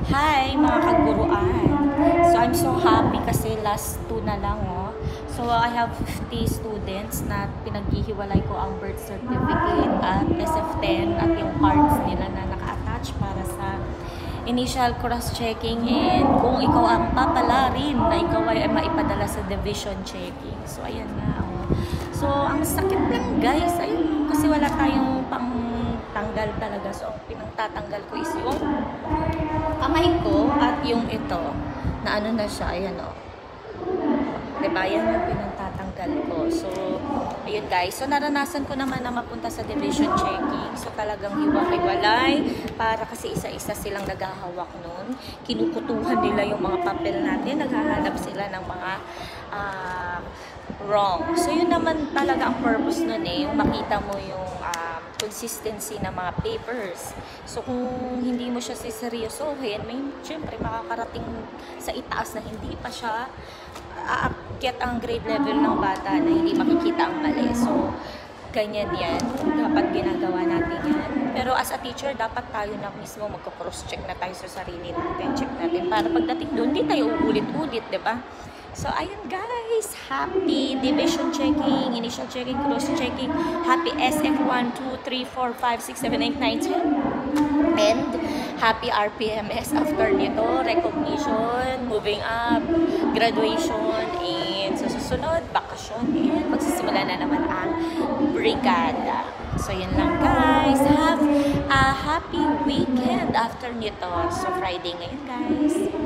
Hi mga kaguruan! So I'm so happy kasi last 2 na lang So I have 50 students na pinaghihiwalay ko ang birth certificate at SF10 at yung cards nila na naka-attach para sa initial cross-checking and kung ikaw ang papalarin na ikaw ay maipadala sa division checking. So ayan nga. So ang sakit lang guys, ayun kasi wala tayong pang tanggal talaga. So pinagtatanggal ko is yung kamay ko at yung ito na ano na siya, ayan diba, yan yung pinagtatanggal ko. So ayun guys, so naranasan ko naman na mapunta sa division checking. So talagang hiwa-hiwalay para kasi isa-isa silang naghahawak nun, kinukutuhan nila yung mga papel natin, naghahanap sila ng mga wrong. So yun naman talaga ang purpose nun yung makita mo yung consistency ng mga papers. So kung hindi mo siya siseryosohin, may syempre makakarating sa itaas na hindi pa siya aakyat ang grade level ng bata na hindi makikita ang mali. So ganyan yan. Dapat ginagawa natin yan. Pero as a teacher, dapat tayo na mismo magko-cross-check na tayo sa sarili natin. Check natin para pagdating doon, hindi tayo uulit-ulit, diba? So, ayun guys, happy division checking, initial checking, cross checking, happy SF 1, 2, 3, 4, 5, 6, 7, 8, 9, 10, and happy RPMS after nito, recognition, moving up, graduation, and sa susunod, bakasyon, and magsisimula na naman ang brigada. So, yun lang guys, have a happy weekend after nito. So, Friday ngayon guys.